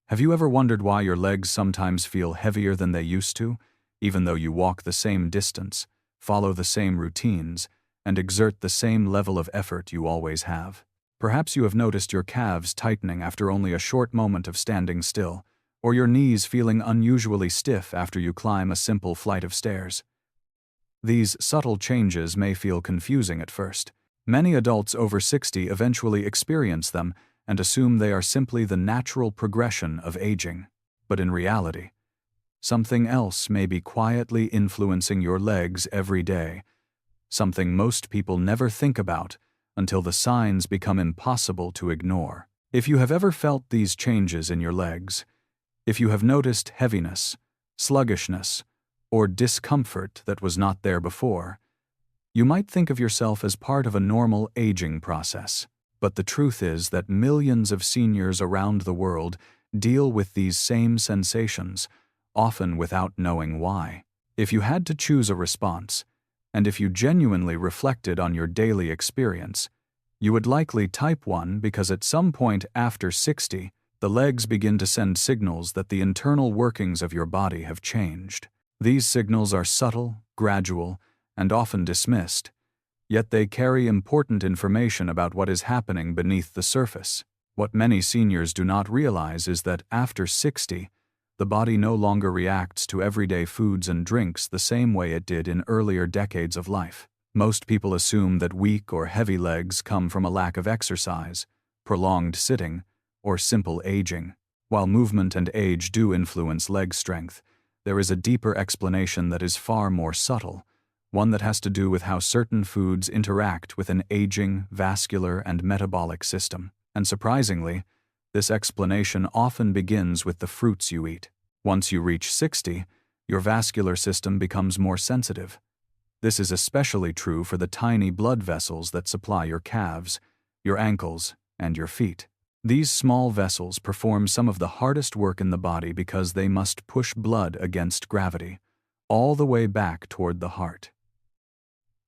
Have you ever wondered why your legs sometimes feel heavier than they used to, even though you walk the same distance, follow the same routines, and exert the same level of effort you always have? Perhaps you have noticed your calves tightening after only a short moment of standing still, or your knees feeling unusually stiff after you climb a simple flight of stairs. These subtle changes may feel confusing at first. Many adults over 60 eventually experience them and assume they are simply the natural progression of aging. But in reality, something else may be quietly influencing your legs every day, something most people never think about until the signs become impossible to ignore. If you have ever felt these changes in your legs, if you have noticed heaviness, sluggishness, or discomfort that was not there before, you might think of yourself as part of a normal aging process. But the truth is that millions of seniors around the world deal with these same sensations, often without knowing why. If you had to choose a response, and if you genuinely reflected on your daily experience, you would likely type 1 because at some point after 60, the legs begin to send signals that the internal workings of your body have changed. These signals are subtle, gradual, and often dismissed, yet they carry important information about what is happening beneath the surface. What many seniors do not realize is that after 60, the body no longer reacts to everyday foods and drinks the same way it did in earlier decades of life. Most people assume that weak or heavy legs come from a lack of exercise, prolonged sitting, or simple aging. While movement and age do influence leg strength, there is a deeper explanation that is far more subtle, one that has to do with how certain foods interact with an aging, vascular, and metabolic system. And surprisingly, this explanation often begins with the fruits you eat. Once you reach 60, your vascular system becomes more sensitive. This is especially true for the tiny blood vessels that supply your calves, your ankles, and your feet. These small vessels perform some of the hardest work in the body because they must push blood against gravity, all the way back toward the heart.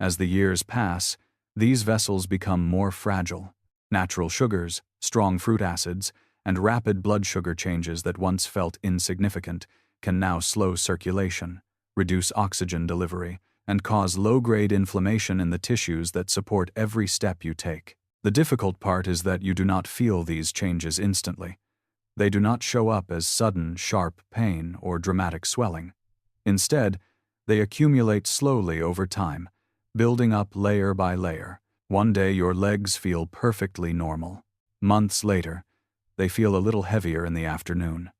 As the years pass, these vessels become more fragile. Natural sugars, strong fruit acids, and rapid blood sugar changes that once felt insignificant can now slow circulation, reduce oxygen delivery, and cause low-grade inflammation in the tissues that support every step you take. The difficult part is that you do not feel these changes instantly. They do not show up as sudden, sharp pain or dramatic swelling. Instead, they accumulate slowly over time, building up layer by layer. One day your legs feel perfectly normal. Months later, they feel a little heavier in the afternoon.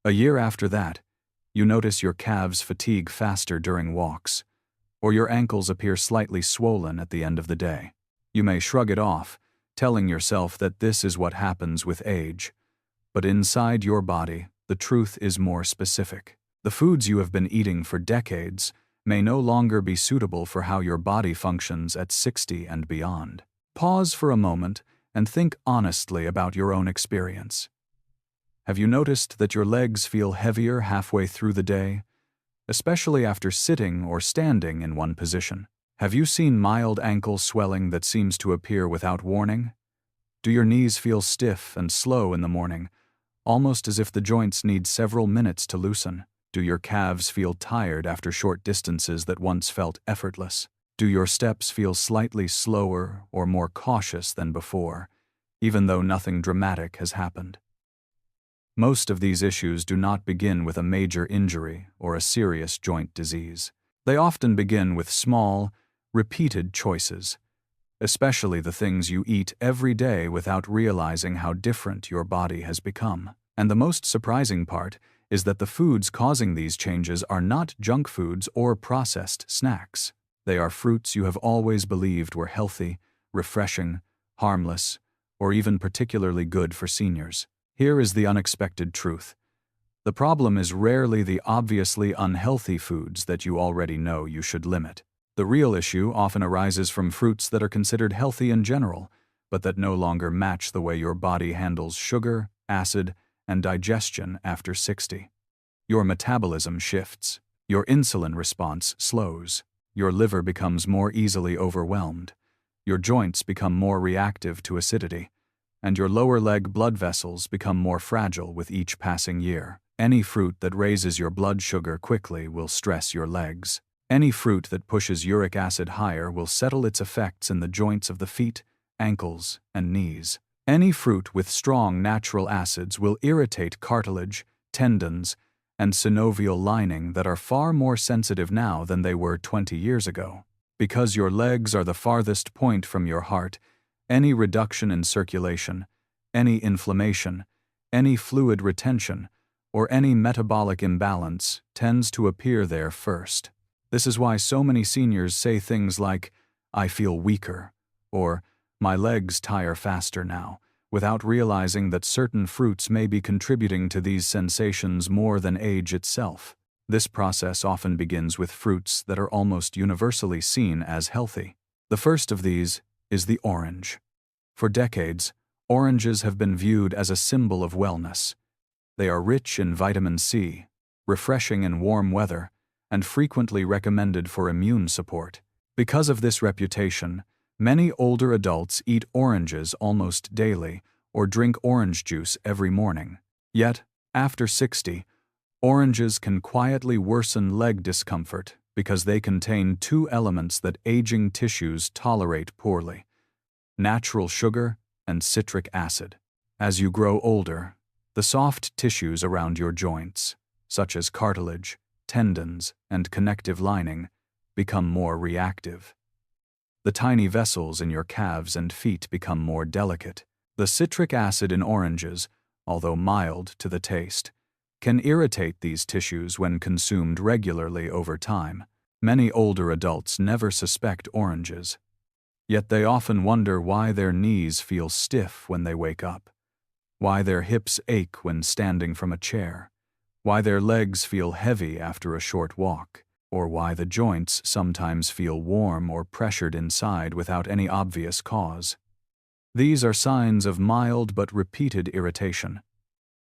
A year after that, you notice your calves fatigue faster during walks, or your ankles appear slightly swollen at the end of the day. You may shrug it off, telling yourself that this is what happens with age. But inside your body, the truth is more specific. The foods you have been eating for decades may no longer be suitable for how your body functions at 60 and beyond. Pause for a moment and think honestly about your own experience. Have you noticed that your legs feel heavier halfway through the day, especially after sitting or standing in one position? Have you seen mild ankle swelling that seems to appear without warning? Do your knees feel stiff and slow in the morning, almost as if the joints need several minutes to loosen? Do your calves feel tired after short distances that once felt effortless? Do your steps feel slightly slower or more cautious than before, even though nothing dramatic has happened? Most of these issues do not begin with a major injury or a serious joint disease. They often begin with small, repeated choices, especially the things you eat every day without realizing how different your body has become. And the most surprising part is that the foods causing these changes are not junk foods or processed snacks. They are fruits you have always believed were healthy, refreshing, harmless, or even particularly good for seniors. Here is the unexpected truth. The problem is rarely the obviously unhealthy foods that you already know you should limit. The real issue often arises from fruits that are considered healthy in general, but that no longer match the way your body handles sugar, acid, and digestion after 60. Your metabolism shifts, your insulin response slows, your liver becomes more easily overwhelmed, your joints become more reactive to acidity, and your lower leg blood vessels become more fragile with each passing year. Any fruit that raises your blood sugar quickly will stress your legs. Any fruit that pushes uric acid higher will settle its effects in the joints of the feet, ankles, and knees. Any fruit with strong natural acids will irritate cartilage, tendons, and synovial lining that are far more sensitive now than they were 20 years ago. Because your legs are the farthest point from your heart, any reduction in circulation, any inflammation, any fluid retention, or any metabolic imbalance tends to appear there first. This is why so many seniors say things like, "I feel weaker," or "My legs tire faster now," without realizing that certain fruits may be contributing to these sensations more than age itself. This process often begins with fruits that are almost universally seen as healthy. The first of these is the orange. For decades, oranges have been viewed as a symbol of wellness. They are rich in vitamin C, refreshing in warm weather, and frequently recommended for immune support. Because of this reputation, many older adults eat oranges almost daily or drink orange juice every morning. Yet, after 60, oranges can quietly worsen leg discomfort because they contain two elements that aging tissues tolerate poorly: natural sugar and citric acid. As you grow older, the soft tissues around your joints, such as cartilage, tendons, and connective lining, become more reactive. The tiny vessels in your calves and feet become more delicate. The citric acid in oranges, although mild to the taste, can irritate these tissues when consumed regularly over time. Many older adults never suspect oranges, yet they often wonder why their knees feel stiff when they wake up, why their hips ache when standing from a chair, why their legs feel heavy after a short walk, or why the joints sometimes feel warm or pressured inside without any obvious cause. These are signs of mild but repeated irritation.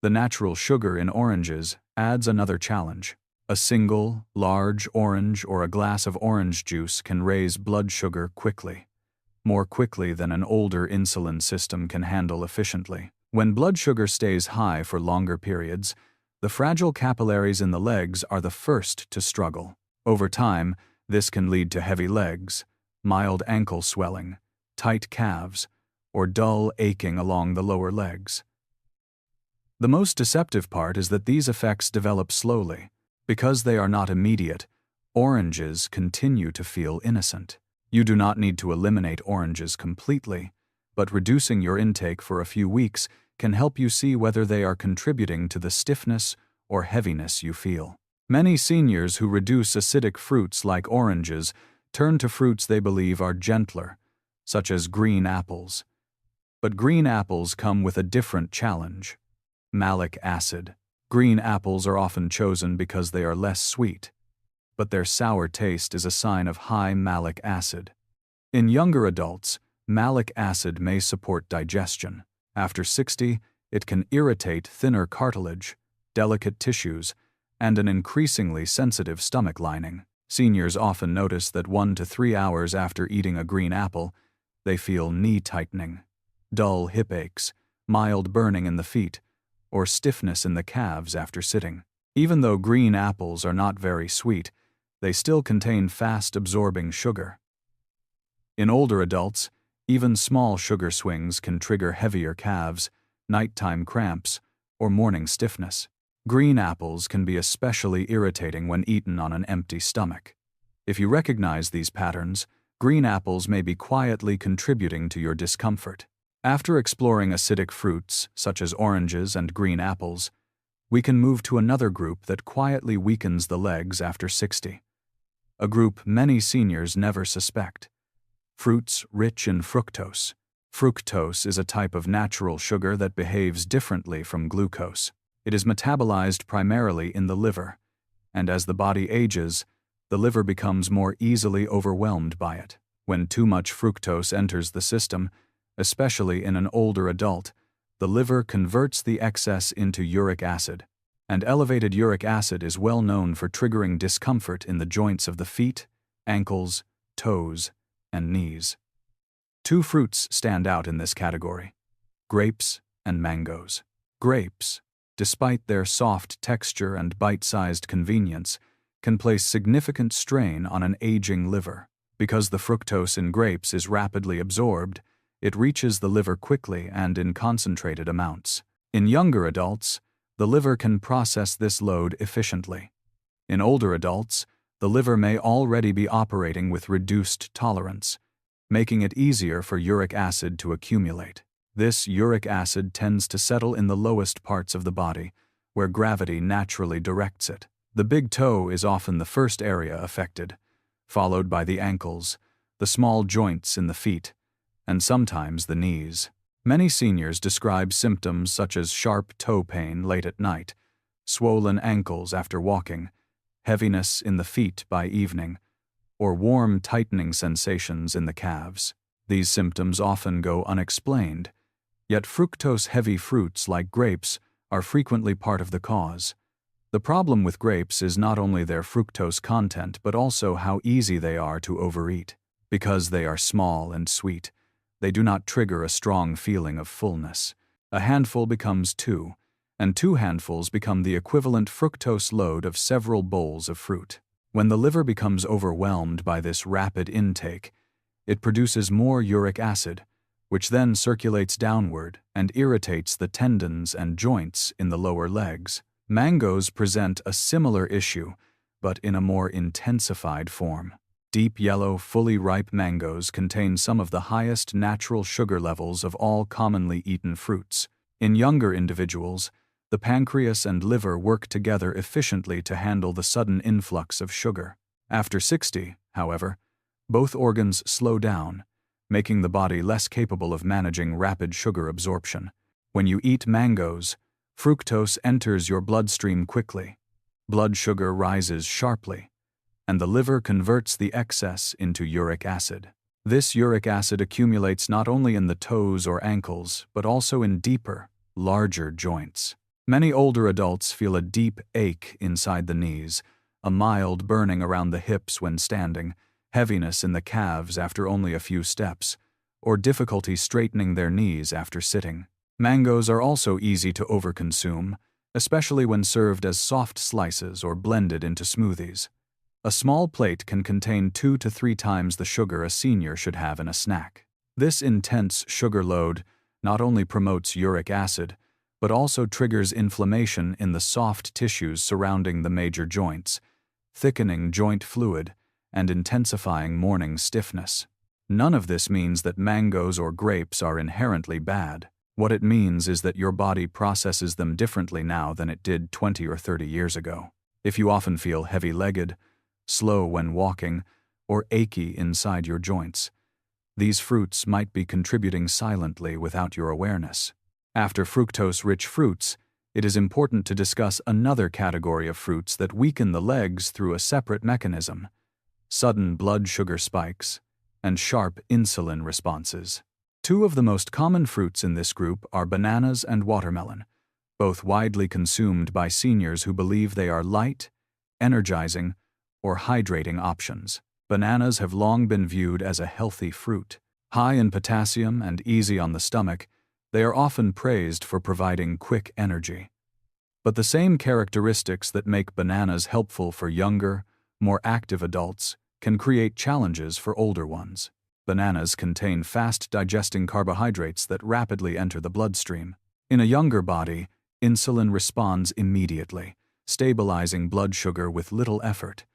The natural sugar in oranges adds another challenge. A single, large orange or a glass of orange juice can raise blood sugar quickly, more quickly than an older insulin system can handle efficiently. When blood sugar stays high for longer periods, the fragile capillaries in the legs are the first to struggle. Over time, this can lead to heavy legs, mild ankle swelling, tight calves, or dull aching along the lower legs. The most deceptive part is that these effects develop slowly. Because they are not immediate, oranges continue to feel innocent. You do not need to eliminate oranges completely, but reducing your intake for a few weeks can help you see whether they are contributing to the stiffness or heaviness you feel. Many seniors who reduce acidic fruits like oranges turn to fruits they believe are gentler, such as green apples. But green apples come with a different challenge: malic acid. Green apples are often chosen because they are less sweet, but their sour taste is a sign of high malic acid. In younger adults, malic acid may support digestion. After 60, it can irritate thinner cartilage, delicate tissues, and an increasingly sensitive stomach lining. Seniors often notice that 1 to 3 hours after eating a green apple, they feel knee tightening, dull hip aches, mild burning in the feet, or stiffness in the calves after sitting. Even though green apples are not very sweet, they still contain fast-absorbing sugar. In older adults, even small sugar swings can trigger heavier calves, nighttime cramps, or morning stiffness. Green apples can be especially irritating when eaten on an empty stomach. If you recognize these patterns, green apples may be quietly contributing to your discomfort. After exploring acidic fruits, such as oranges and green apples, we can move to another group that quietly weakens the legs after 60. A group many seniors never suspect: fruits rich in fructose. Fructose is a type of natural sugar that behaves differently from glucose. It is metabolized primarily in the liver, and as the body ages, the liver becomes more easily overwhelmed by it. When too much fructose enters the system, especially in an older adult, the liver converts the excess into uric acid, and elevated uric acid is well known for triggering discomfort in the joints of the feet, ankles, toes, and knees. Two fruits stand out in this category: grapes and mangoes. Grapes, despite their soft texture and bite-sized convenience, can place significant strain on an aging liver. Because the fructose in grapes is rapidly absorbed, it reaches the liver quickly and in concentrated amounts. In younger adults, the liver can process this load efficiently. In older adults, the liver may already be operating with reduced tolerance, making it easier for uric acid to accumulate. This uric acid tends to settle in the lowest parts of the body, where gravity naturally directs it. The big toe is often the first area affected, followed by the ankles, the small joints in the feet, and sometimes the knees. Many seniors describe symptoms such as sharp toe pain late at night, swollen ankles after walking, heaviness in the feet by evening, or warm tightening sensations in the calves. These symptoms often go unexplained, yet fructose-heavy fruits like grapes are frequently part of the cause. The problem with grapes is not only their fructose content but also how easy they are to overeat. Because they are small and sweet, they do not trigger a strong feeling of fullness. A handful becomes 2, and 2 handfuls become the equivalent fructose load of several bowls of fruit. When the liver becomes overwhelmed by this rapid intake, it produces more uric acid, which then circulates downward and irritates the tendons and joints in the lower legs. Mangoes present a similar issue, but in a more intensified form. Deep yellow, fully ripe mangoes contain some of the highest natural sugar levels of all commonly eaten fruits. In younger individuals, the pancreas and liver work together efficiently to handle the sudden influx of sugar. After 60, however, both organs slow down, making the body less capable of managing rapid sugar absorption. When you eat mangoes, fructose enters your bloodstream quickly, blood sugar rises sharply, and the liver converts the excess into uric acid. This uric acid accumulates not only in the toes or ankles, but also in deeper, larger joints. Many older adults feel a deep ache inside the knees, a mild burning around the hips when standing, heaviness in the calves after only a few steps, or difficulty straightening their knees after sitting. Mangoes are also easy to overconsume, especially when served as soft slices or blended into smoothies. A small plate can contain 2 to 3 times the sugar a senior should have in a snack. This intense sugar load not only promotes uric acid, but also triggers inflammation in the soft tissues surrounding the major joints, thickening joint fluid and intensifying morning stiffness. None of this means that mangoes or grapes are inherently bad. What it means is that your body processes them differently now than it did 20 or 30 years ago. If you often feel heavy-legged, slow when walking, or achy inside your joints, these fruits might be contributing silently without your awareness. After fructose-rich fruits, it is important to discuss another category of fruits that weaken the legs through a separate mechanism: sudden blood sugar spikes and sharp insulin responses. 2 of the most common fruits in this group are bananas and watermelon, both widely consumed by seniors who believe they are light, energizing, or hydrating options. Bananas have long been viewed as a healthy fruit. High in potassium and easy on the stomach, they are often praised for providing quick energy. But the same characteristics that make bananas helpful for younger, more active adults can create challenges for older ones. Bananas contain fast-digesting carbohydrates that rapidly enter the bloodstream. In a younger body, insulin responds immediately, stabilizing blood sugar with little effort.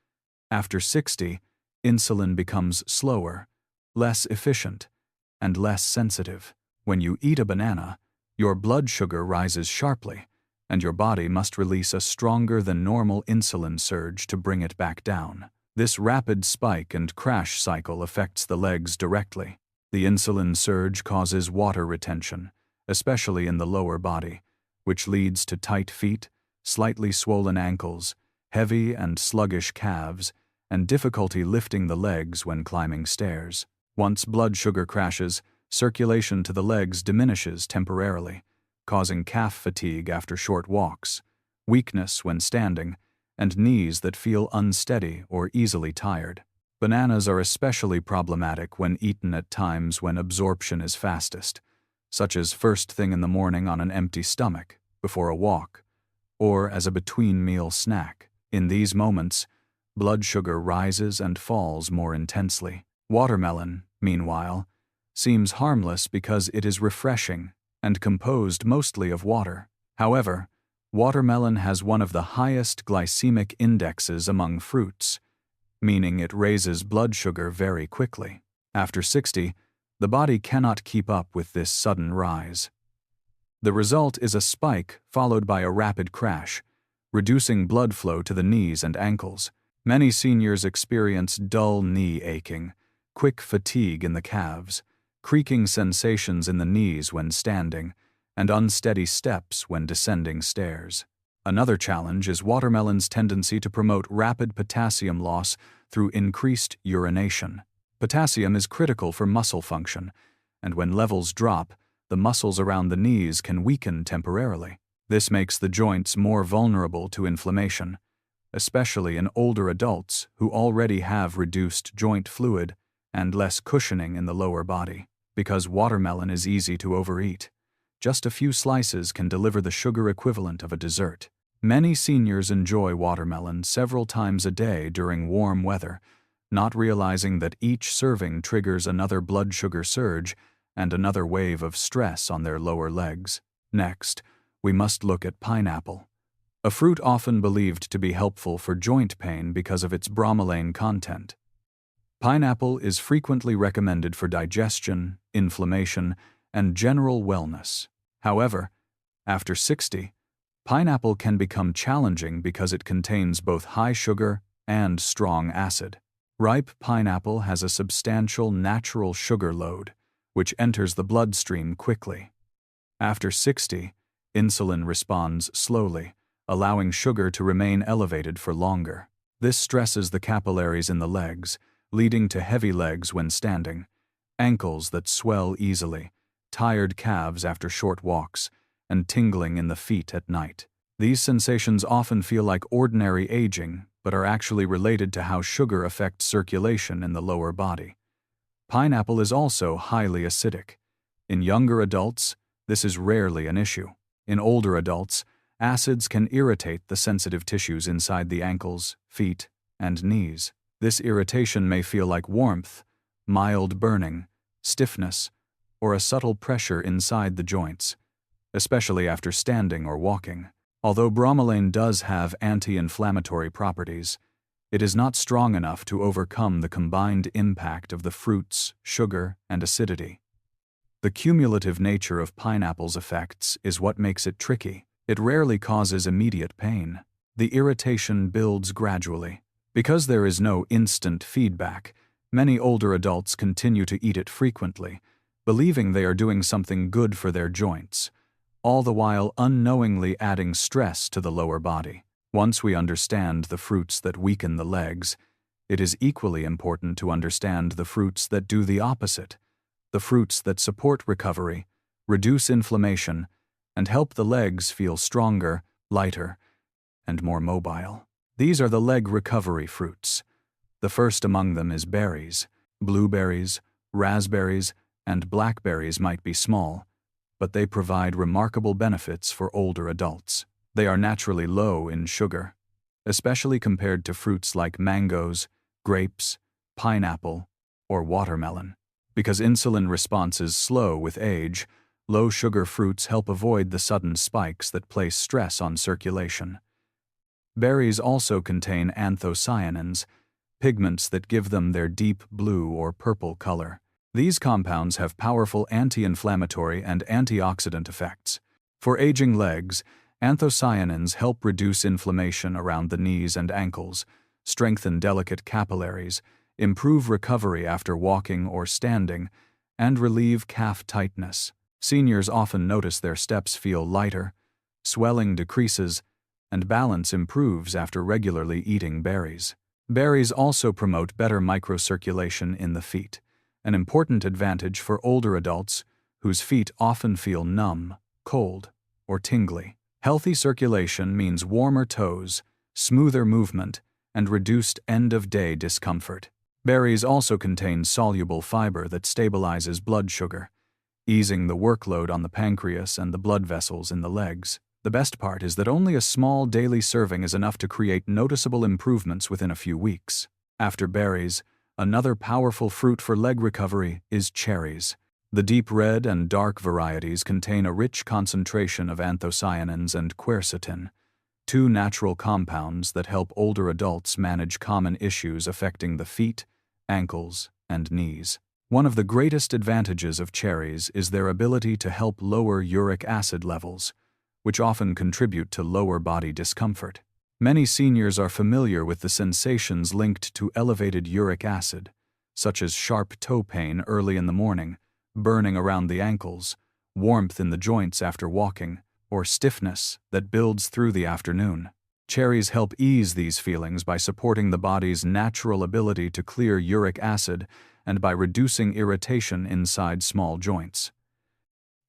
After 60, insulin becomes slower, less efficient, and less sensitive. When you eat a banana, your blood sugar rises sharply, and your body must release a stronger than normal insulin surge to bring it back down. This rapid spike and crash cycle affects the legs directly. The insulin surge causes water retention, especially in the lower body, which leads to tight feet, slightly swollen ankles, heavy and sluggish calves, and difficulty lifting the legs when climbing stairs. Once blood sugar crashes, circulation to the legs diminishes temporarily, causing calf fatigue after short walks, weakness when standing, and knees that feel unsteady or easily tired. Bananas are especially problematic when eaten at times when absorption is fastest, such as first thing in the morning on an empty stomach, before a walk, or as a between-meal snack. In these moments, blood sugar rises and falls more intensely. Watermelon, meanwhile, seems harmless because it is refreshing and composed mostly of water. However, watermelon has one of the highest glycemic indexes among fruits, meaning it raises blood sugar very quickly. After 60, the body cannot keep up with this sudden rise. The result is a spike followed by a rapid crash, reducing blood flow to the knees and ankles. Many seniors experience dull knee aching, quick fatigue in the calves, creaking sensations in the knees when standing, and unsteady steps when descending stairs. Another challenge is watermelon's tendency to promote rapid potassium loss through increased urination. Potassium is critical for muscle function, and when levels drop, the muscles around the knees can weaken temporarily. This makes the joints more vulnerable to inflammation, especially in older adults who already have reduced joint fluid and less cushioning in the lower body. Because watermelon is easy to overeat, just a few slices can deliver the sugar equivalent of a dessert. Many seniors enjoy watermelon several times a day during warm weather, not realizing that each serving triggers another blood sugar surge and another wave of stress on their lower legs. Next, we must look at pineapple, a fruit often believed to be helpful for joint pain because of its bromelain content. Pineapple is frequently recommended for digestion, inflammation, and general wellness. However, after 60, pineapple can become challenging because it contains both high sugar and strong acid. Ripe pineapple has a substantial natural sugar load, which enters the bloodstream quickly. After 60, insulin responds slowly, allowing sugar to remain elevated for longer. This stresses the capillaries in the legs, leading to heavy legs when standing, ankles that swell easily, tired calves after short walks, and tingling in the feet at night. These sensations often feel like ordinary aging, but are actually related to how sugar affects circulation in the lower body. Pineapple is also highly acidic. In younger adults, this is rarely an issue. In older adults, acids can irritate the sensitive tissues inside the ankles, feet, and knees. This irritation may feel like warmth, mild burning, stiffness, or a subtle pressure inside the joints, especially after standing or walking. Although bromelain does have anti-inflammatory properties, it is not strong enough to overcome the combined impact of the fruit's sugar and acidity. The cumulative nature of pineapple's effects is what makes it tricky. It rarely causes immediate pain. The irritation builds gradually. Because there is no instant feedback, many older adults continue to eat it frequently, believing they are doing something good for their joints, all the while unknowingly adding stress to the lower body. Once we understand the fruits that weaken the legs, it is equally important to understand the fruits that do the opposite, the fruits that support recovery, reduce inflammation, and help the legs feel stronger, lighter, and more mobile. These are the leg recovery fruits. The first among them is berries. Blueberries, raspberries, and blackberries might be small, but they provide remarkable benefits for older adults. They are naturally low in sugar, especially compared to fruits like mangoes, grapes, pineapple, or watermelon. Because insulin response is slow with age, low-sugar fruits help avoid the sudden spikes that place stress on circulation. Berries also contain anthocyanins, pigments that give them their deep blue or purple color. These compounds have powerful anti-inflammatory and antioxidant effects. For aging legs, anthocyanins help reduce inflammation around the knees and ankles, strengthen delicate capillaries, improve recovery after walking or standing, and relieve calf tightness. Seniors often notice their steps feel lighter, swelling decreases, and balance improves after regularly eating berries. Berries also promote better microcirculation in the feet, an important advantage for older adults whose feet often feel numb, cold, or tingly. Healthy circulation means warmer toes, smoother movement, and reduced end-of-day discomfort. Berries also contain soluble fiber that stabilizes blood sugar, easing the workload on the pancreas and the blood vessels in the legs. The best part is that only a small daily serving is enough to create noticeable improvements within a few weeks. After berries, another powerful fruit for leg recovery is cherries. The deep red and dark varieties contain a rich concentration of anthocyanins and quercetin, two natural compounds that help older adults manage common issues affecting the feet, ankles, and knees. One of the greatest advantages of cherries is their ability to help lower uric acid levels, which often contribute to lower body discomfort. Many seniors are familiar with the sensations linked to elevated uric acid, such as sharp toe pain early in the morning, burning around the ankles, warmth in the joints after walking, or stiffness that builds through the afternoon. Cherries help ease these feelings by supporting the body's natural ability to clear uric acid and by reducing irritation inside small joints.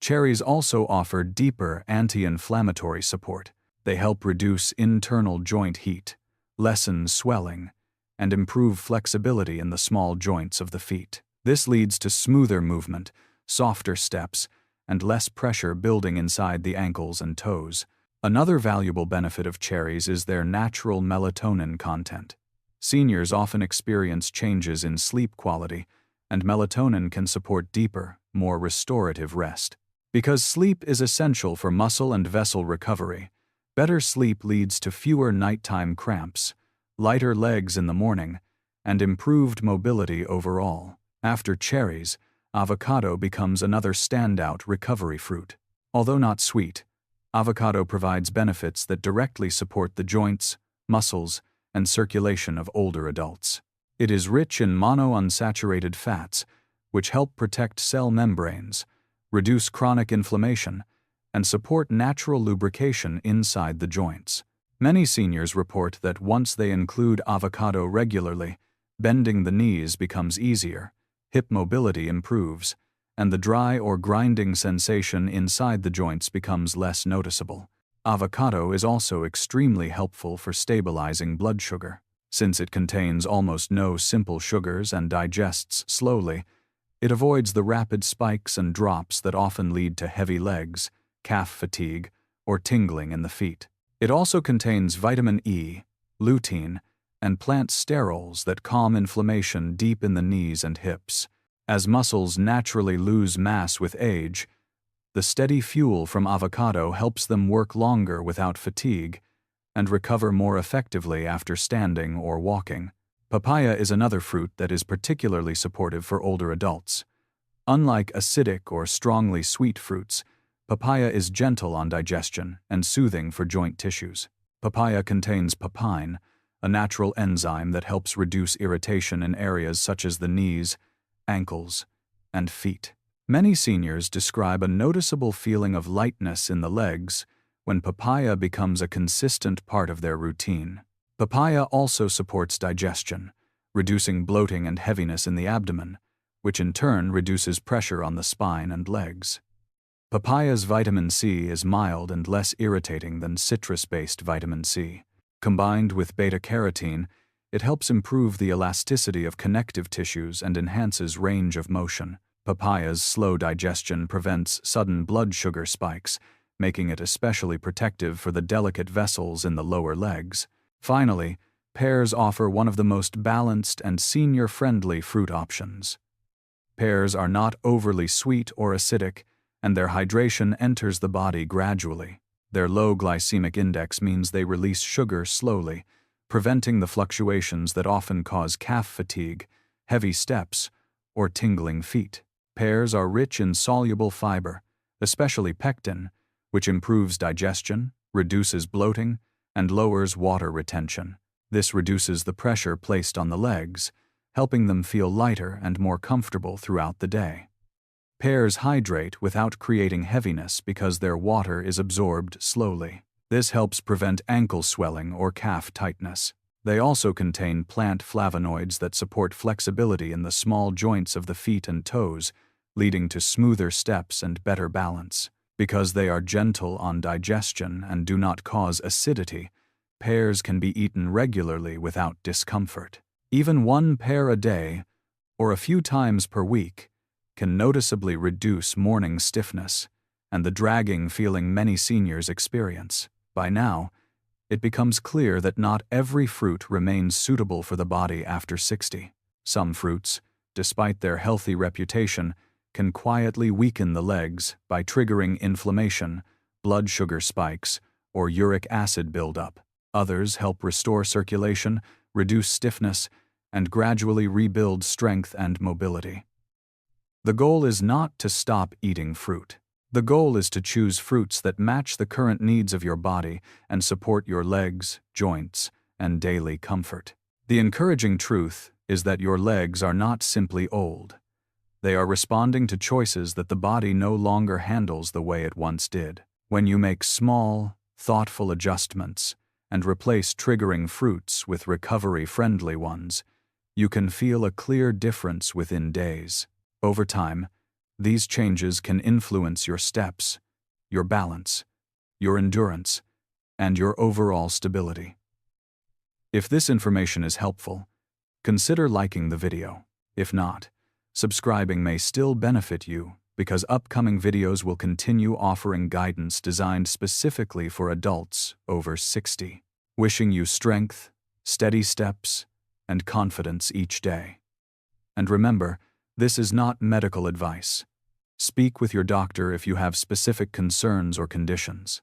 Cherries also offer deeper anti-inflammatory support. They help reduce internal joint heat, lessen swelling, and improve flexibility in the small joints of the feet. This leads to smoother movement, softer steps, and less pressure building inside the ankles and toes. Another valuable benefit of cherries is their natural melatonin content. Seniors often experience changes in sleep quality, and melatonin can support deeper, more restorative rest. Because sleep is essential for muscle and vessel recovery, better sleep leads to fewer nighttime cramps, lighter legs in the morning, and improved mobility overall. After cherries, avocado becomes another standout recovery fruit. Although not sweet, avocado provides benefits that directly support the joints, muscles, and circulation of older adults. It is rich in monounsaturated fats, which help protect cell membranes, reduce chronic inflammation, and support natural lubrication inside the joints. Many seniors report that once they include avocado regularly, bending the knees becomes easier, hip mobility improves, and the dry or grinding sensation inside the joints becomes less noticeable. Avocado is also extremely helpful for stabilizing blood sugar. Since it contains almost no simple sugars and digests slowly, it avoids the rapid spikes and drops that often lead to heavy legs, calf fatigue, or tingling in the feet. It also contains vitamin E, lutein, and plant sterols that calm inflammation deep in the knees and hips. As muscles naturally lose mass with age, the steady fuel from avocado helps them work longer without fatigue and recover more effectively after standing or walking. Papaya is another fruit that is particularly supportive for older adults. Unlike acidic or strongly sweet fruits, papaya is gentle on digestion and soothing for joint tissues. Papaya contains papain, a natural enzyme that helps reduce irritation in areas such as the knees, ankles, and feet. Many seniors describe a noticeable feeling of lightness in the legs when papaya becomes a consistent part of their routine. Papaya also supports digestion, reducing bloating and heaviness in the abdomen, which in turn reduces pressure on the spine and legs. Papaya's vitamin C is mild and less irritating than citrus-based vitamin C. Combined with beta-carotene, it helps improve the elasticity of connective tissues and enhances range of motion. Papaya's slow digestion prevents sudden blood sugar spikes, making it especially protective for the delicate vessels in the lower legs. Finally, pears offer one of the most balanced and senior-friendly fruit options. Pears are not overly sweet or acidic, and their hydration enters the body gradually. Their low glycemic index means they release sugar slowly, preventing the fluctuations that often cause calf fatigue, heavy steps, or tingling feet. Pears are rich in soluble fiber, especially pectin, which improves digestion, reduces bloating, and lowers water retention. This reduces the pressure placed on the legs, helping them feel lighter and more comfortable throughout the day. Pears hydrate without creating heaviness because their water is absorbed slowly. This helps prevent ankle swelling or calf tightness. They also contain plant flavonoids that support flexibility in the small joints of the feet and toes, leading to smoother steps and better balance. Because they are gentle on digestion and do not cause acidity, pears can be eaten regularly without discomfort. Even one pear a day, or a few times per week, can noticeably reduce morning stiffness and the dragging feeling many seniors experience. By now, it becomes clear that not every fruit remains suitable for the body after 60. Some fruits, despite their healthy reputation, can quietly weaken the legs by triggering inflammation, blood sugar spikes, or uric acid buildup. Others help restore circulation, reduce stiffness, and gradually rebuild strength and mobility. The goal is not to stop eating fruit. The goal is to choose fruits that match the current needs of your body and support your legs, joints, and daily comfort. The encouraging truth is that your legs are not simply old. They are responding to choices that the body no longer handles the way it once did. When you make small, thoughtful adjustments and replace triggering fruits with recovery-friendly ones, you can feel a clear difference within days. Over time, these changes can influence your steps, your balance, your endurance, and your overall stability. If this information is helpful, consider liking the video. If not, subscribing may still benefit you because upcoming videos will continue offering guidance designed specifically for adults over 60. Wishing you strength, steady steps, and confidence each day. And remember, this is not medical advice. Speak with your doctor if you have specific concerns or conditions.